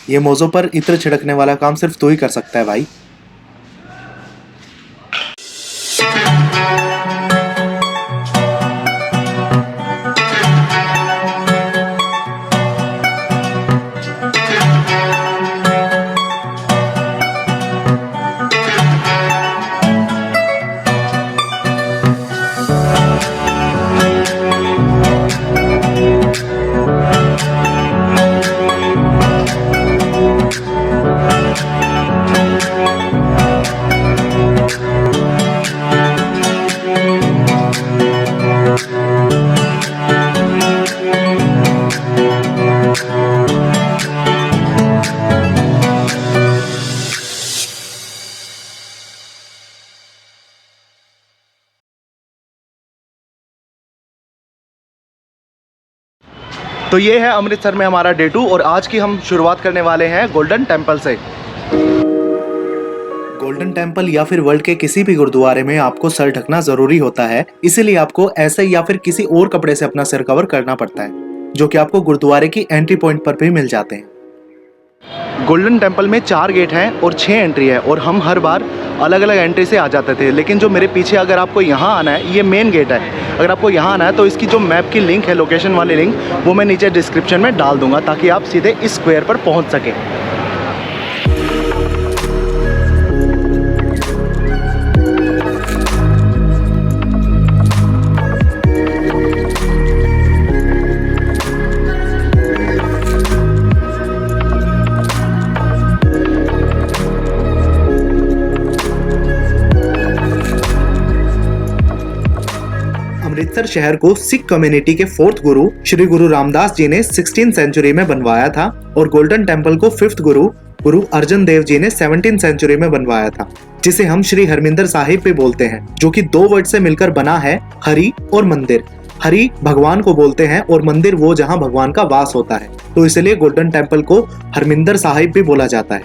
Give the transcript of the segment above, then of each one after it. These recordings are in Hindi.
ये मोज़ों पर इत्र छिड़कने वाला काम सिर्फ तू ही कर सकता है भाई। तो ये है अमृतसर में हमारा डे 2 और आज की हम शुरुआत करने वाले हैं गोल्डन टेम्पल से। गोल्डन टेम्पल या फिर वर्ल्ड के किसी भी गुरुद्वारे में आपको सर ढकना जरूरी होता है, इसीलिए आपको ऐसे या फिर किसी और कपड़े से अपना सिर कवर करना पड़ता है, जो कि आपको गुरुद्वारे की एंट्री पॉइंट पर भी मिल जाते हैं। गोल्डन टेम्पल में 4 गेट हैं और 6 एंट्री है और हम हर बार अलग अलग एंट्री से आ जाते थे, लेकिन जो मेरे पीछे अगर आपको यहाँ आना है, ये मेन गेट है। अगर आपको यहाँ आना है तो इसकी जो मैप की लिंक है, लोकेशन वाली लिंक, वो मैं नीचे डिस्क्रिप्शन में डाल दूंगा ताकि आप सीधे इस स्क्वायर पर पहुँच सकें। अमृतसर शहर को सिख कम्युनिटी के 4th गुरु श्री गुरु रामदास जी ने 16th सेंचुरी में बनवाया था और गोल्डन टेम्पल को 5th गुरु गुरु अर्जन देव जी ने 17th सेंचुरी में बनवाया था, जिसे हम श्री हरमिंदर साहिब भी बोलते हैं, जो कि 2 वर्ड से मिलकर बना है, हरि और मंदिर। हरि भगवान को बोलते हैं और मंदिर वो जहाँ भगवान का वास होता है, तो इसलिए गोल्डन टेम्पल को हरमिंदर साहिब भी बोला जाता है।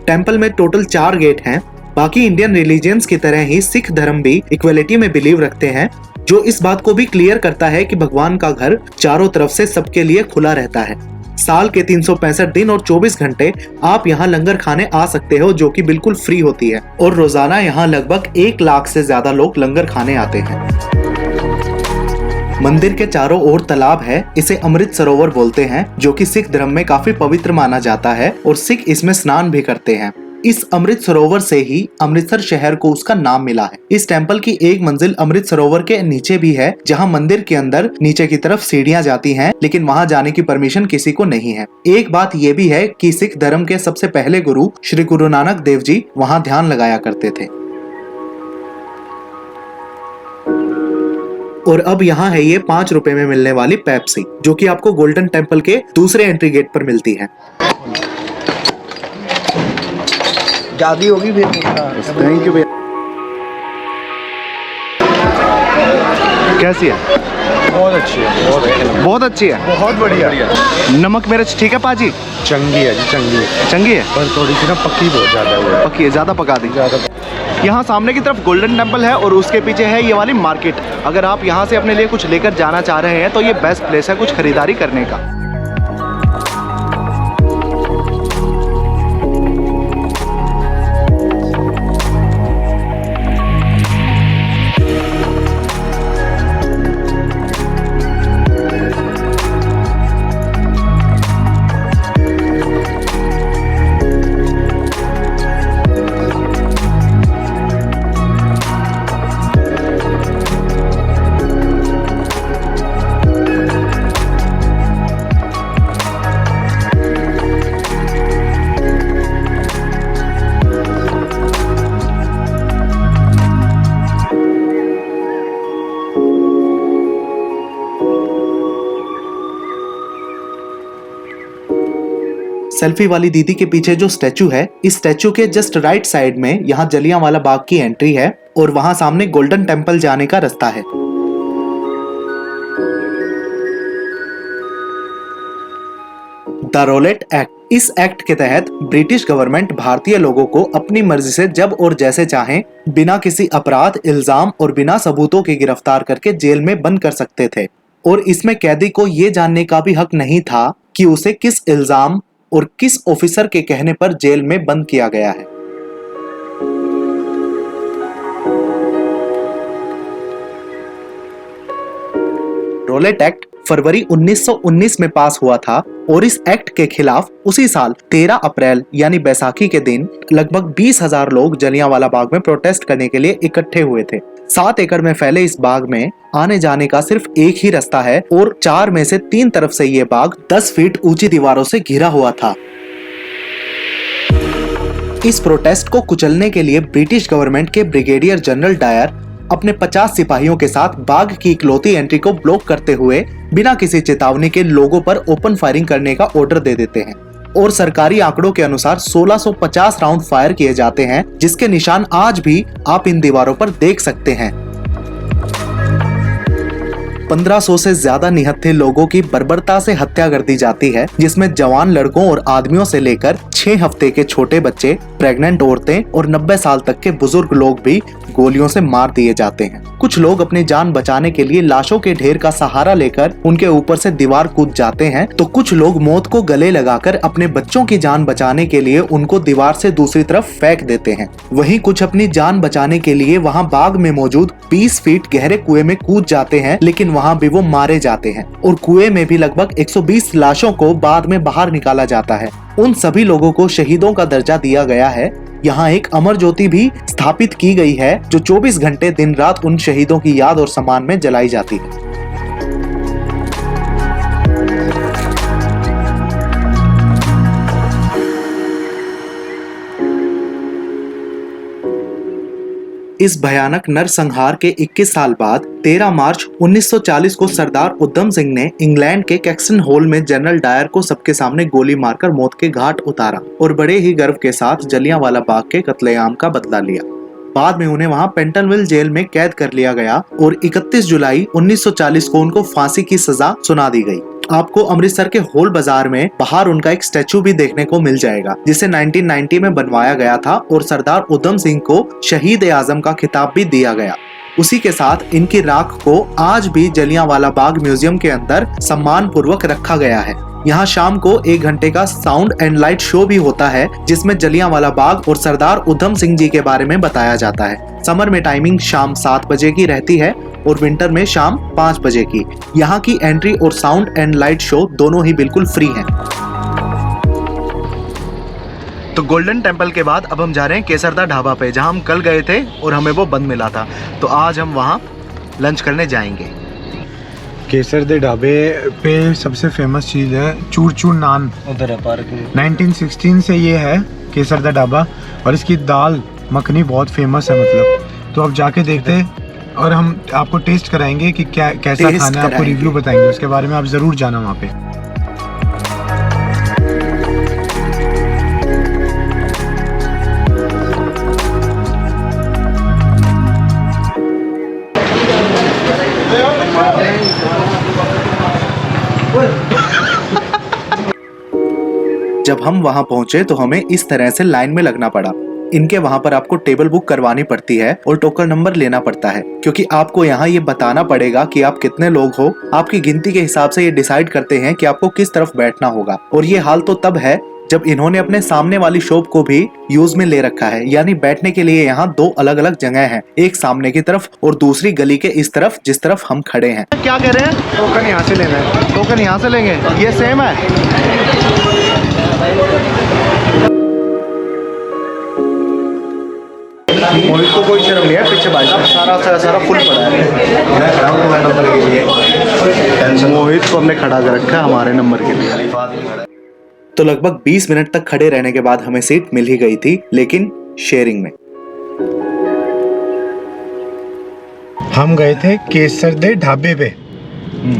टेम्पल में टोटल 4 गेट हैं। बाकी इंडियन रिलीजियंस की तरह ही सिख धर्म भी इक्वलिटी में बिलीव रखते हैं, जो इस बात को भी क्लियर करता है कि भगवान का घर चारों तरफ से सबके लिए खुला रहता है। साल के 365 दिन और 24 घंटे आप यहाँ लंगर खाने आ सकते हो, जो कि बिल्कुल फ्री होती है और रोजाना यहाँ लगभग 1 लाख से ज्यादा लोग लंगर खाने आते हैं। मंदिर के चारों ओर तालाब है, इसे अमृत सरोवर बोलते हैं, जो कि सिख धर्म में काफी पवित्र माना जाता है और सिख इसमें स्नान भी करते हैं। इस अमृत सरोवर से ही अमृतसर शहर को उसका नाम मिला है। इस टेम्पल की एक मंजिल अमृत सरोवर के नीचे भी है, जहां मंदिर के अंदर नीचे की तरफ सीढ़ियां जाती हैं, लेकिन वहां जाने की परमिशन किसी को नहीं है। एक बात यह भी है कि सिख धर्म के सबसे पहले गुरु श्री गुरु नानक देव जी वहां ध्यान लगाया करते थे। और अब यहाँ है ये 5 रुपए में मिलने वाली पेप्सी, जो कि आपको गोल्डन टेम्पल के दूसरे एंट्री गेट पर मिलती है। ज्यादा होगी फिर। थैंक यू भैया। कैसी है? बहुत अच्छी है, बहुत अच्छी है, बहुत बढ़िया। नमक मिर्च ठीक है पाजी? चंगी है जी, चंगी है। चंगी है पर थोड़ी सी ना पक्की बहुत ज्यादा है। पक्की है, ज्यादा पका दी। यहाँ सामने की तरफ गोल्डन टेम्पल है और उसके पीछे है ये वाली मार्केट। अगर आप यहाँ से अपने लिए कुछ लेकर जाना चाह रहे हैं तो ये बेस्ट प्लेस है कुछ खरीदारी करने का। सेल्फी वाली दीदी के पीछे जो स्टैचू है, इस स्टैचू के जस्ट राइट साइड में यहाँ जलियांवाला बाग की एंट्री है और वहां सामने गोल्डन टेम्पल जाने का रास्ता है। The Rowlatt act. इस एक्ट के तहत ब्रिटिश गवर्नमेंट भारतीय लोगों को अपनी मर्जी से जब और जैसे चाहें बिना किसी अपराध, इल्जाम और बिना सबूतों के गिरफ्तार करके जेल में बंद कर सकते थे और इसमें कैदी को ये जानने का भी हक नहीं था कि उसे किस इल्जाम, और किस ऑफिसर के कहने पर जेल में बंद किया गया है। रोलेट एक्ट फरवरी 1919 में पास हुआ था और इस एक्ट के खिलाफ उसी साल 13 अप्रैल यानी बैसाखी के दिन लगभग 20,000 लोग जलियांवाला बाग में प्रोटेस्ट करने के लिए इकट्ठे हुए थे। 7 एकड़ में फैले इस बाग में आने जाने का सिर्फ एक ही रास्ता है और 4 में से 3 तरफ से ये बाग 10 फीट ऊंची दीवारों से घिरा हुआ था। इस प्रोटेस्ट को कुचलने के लिए ब्रिटिश गवर्नमेंट के ब्रिगेडियर जनरल डायर अपने 50 सिपाहियों के साथ बाग की इकलौती एंट्री को ब्लॉक करते हुए बिना किसी चेतावनी के लोगों पर ओपन फायरिंग करने का ऑर्डर दे देते हैं और सरकारी आंकड़ों के अनुसार 1650 राउंड फायर किए जाते हैं, जिसके निशान आज भी आप इन दीवारों पर देख सकते हैं। 1500 से ज्यादा निहत्थे लोगों की बर्बरता से हत्या कर दी जाती है, जिसमें जवान लड़कों और आदमियों से लेकर 6 हफ्ते के छोटे बच्चे, प्रेग्नेंट औरतें और 90 साल तक के बुजुर्ग लोग भी गोलियों से मार दिए जाते हैं। कुछ लोग अपनी जान बचाने के लिए लाशों के ढेर का सहारा लेकर उनके ऊपर से दीवार कूद जाते हैं, तो कुछ लोग मौत को गले लगाकर अपने बच्चों की जान बचाने के लिए उनको दीवार से दूसरी तरफ फेंक देते हैं। वहीं कुछ अपनी जान बचाने के लिए वहां बाग में मौजूद 20 फीट गहरे कुएं में कूद जाते हैं, लेकिन वहां भी वो मारे जाते हैं और कुएं में भी लगभग 120 लाशों को बाद में बाहर निकाला जाता है। उन सभी लोगों को शहीदों का दर्जा दिया गया है। यहाँ एक अमर ज्योति भी स्थापित की गई है जो 24 घंटे दिन रात उन शहीदों की याद और सम्मान में जलाई जाती है। इस भयानक नरसंहार के 21 साल बाद 13 मार्च 1940 को सरदार उधम सिंह ने इंग्लैंड के कैक्सन हॉल में जनरल डायर को सबके सामने गोली मारकर मौत के घाट उतारा और बड़े ही गर्व के साथ जलियांवाला बाग के कत्लेआम का बदला लिया। बाद में उन्हें वहां पेंटनविल जेल में कैद कर लिया गया और 31 जुलाई 1940 को उनको फांसी की सजा सुना दी गई। आपको अमृतसर के होल बाजार में बाहर उनका एक स्टैचू भी देखने को मिल जाएगा, जिसे 1990 में बनवाया गया था और सरदार उधम सिंह को शहीद ए आजम का खिताब भी दिया गया। उसी के साथ इनकी राख को आज भी जलियांवाला बाग म्यूजियम के अंदर सम्मान पूर्वक रखा गया है। यहाँ शाम को 1 घंटे का साउंड एंड लाइट शो भी होता है, जिसमें जलियांवाला बाग और सरदार उधम सिंह जी के बारे में बताया जाता है। समर में टाइमिंग शाम 7 बजे की रहती है और विंटर में शाम 5 बजे की। यहाँ की एंट्री और साउंड एंड लाइट शो दोनों ही बिल्कुल फ्री हैं। तो गोल्डन टेम्पल के बाद अब हम जा रहे हैं केसरदा ढाबा पे, जहाँ हम कल गए थे और हमें वो बंद मिला था। तो आज हम वहाँ लंच करने जाएंगे। केसरदे ढाबे पे सबसे फेमस चीज़ है चूर चूर नान। उधर है पार्क। 1916 से ये है केसरदा ढाबा और इसकी दाल मखनी बहुत फेमस है, मतलब। तो अब जाके देखते हैं और हम आपको टेस्ट कराएंगे कि क्या कैसा खाना है, आपको रिव्यू बताएंगे उसके बारे में। आप ज़रूर जाना वहाँ पे। जब हम वहां पहुंचे तो हमें इस तरह से लाइन में लगना पड़ा। इनके वहां पर आपको टेबल बुक करवानी पड़ती है और टोकन नंबर लेना पड़ता है, क्योंकि आपको यहाँ ये बताना पड़ेगा कि आप कितने लोग हो। आपकी गिनती के हिसाब से ये डिसाइड करते हैं कि आपको किस तरफ बैठना होगा। और ये हाल तो तब है जब इन्होंने अपने सामने वाली शॉप को भी यूज में ले रखा है, यानी बैठने के लिए यहाँ 2 अलग अलग जगह हैं, एक सामने की तरफ और दूसरी गली के इस तरफ जिस तरफ हम खड़े हैं। क्या कह रहे हैं? टोकन यहाँ से लेना है। टोकन यहाँ से लेंगे, ये सेम है। मोहित को कोई शर्म नहीं है, पीछे भाई सारा फुल पड़ा है। मोहित को हमने खड़ा कर रखा है हमारे नंबर के लिए। तो लगभग 20 मिनट तक खड़े रहने के बाद हमें सीट मिल ही गई थी, लेकिन शेयरिंग में। हम गए थे केसरदे ढाबे पे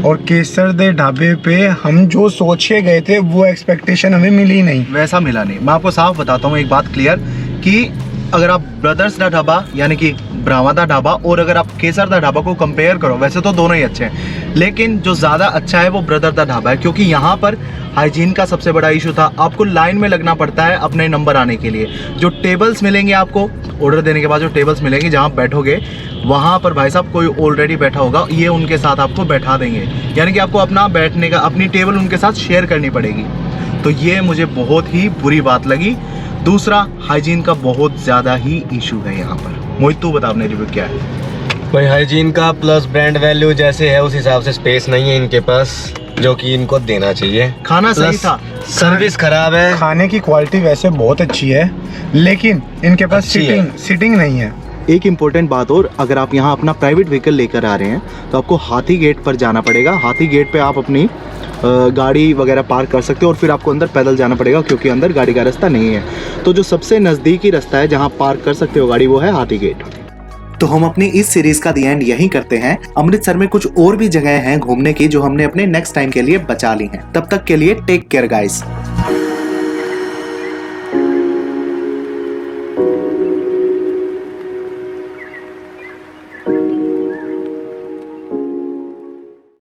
और केसरदे ढाबे पे हम जो सोच के गए थे वो एक्सपेक्टेशन हमें मिली नहीं, वैसा मिला नहीं। मैं आपको साफ बताता हूँ एक बात क्लियर कि अगर आप ब्रदर्स दा ढाबा यानी कि ब्राह्मण दा ढाबा और अगर आप केसर दा ढाबा को कंपेयर करो, वैसे तो दोनों ही अच्छे हैं, लेकिन जो ज़्यादा अच्छा है वो ब्रदर दा ढाबा है, क्योंकि यहाँ पर हाइजीन का सबसे बड़ा इशू था। आपको लाइन में लगना पड़ता है अपने नंबर आने के लिए। जो टेबल्स मिलेंगे आपको ऑर्डर देने के बाद, जो टेबल्स मिलेंगे जहाँ बैठोगे वहाँ पर भाई साहब कोई ऑलरेडी बैठा होगा, ये उनके साथ आपको बैठा देंगे, यानी कि आपको अपना बैठने का अपनी टेबल उनके साथ शेयर करनी पड़ेगी। तो ये मुझे बहुत ही बुरी बात लगी। दूसरा, हाइजीन का बहुत ज़्यादा ही इशू है यहाँ पर। मोहित तू बता अपने रिव्यू क्या है? भाई हाइजीन का प्लस ब्रांड वैल्यू जैसे है उस हिसाब से स्पेस नहीं है इनके पास, जो कि इनको देना चाहिए। खाना सही प्लस था, सर्विस खराब है। खाने की क्वालिटी वैसे बहुत अच्छी है, लेकिन इनके पास अच्छी है। सीटिंग नहीं है। एक इम्पोर्टेंट बात और, अगर आप यहाँ अपना प्राइवेट व्हीकल लेकर आ रहे हैं तो आपको हाथी गेट पर जाना पड़ेगा। हाथी गेट पे आप अपनी गाड़ी वगैरह पार्क कर सकते हो और फिर आपको अंदर पैदल जाना पड़ेगा, क्योंकि अंदर गाड़ी का रास्ता नहीं है। तो जो सबसे नज़दीकी रास्ता है जहाँ पार्क कर सकते हो गाड़ी, वो है हाथी गेट। तो हम अपनी इस सीरीज का दी एंड यहीं करते हैं। अमृतसर में कुछ और भी जगह हैं घूमने की जो हमने अपने नेक्स्ट टाइम के लिए बचा ली हैं। तब तक के लिए टेक केयर गाइस।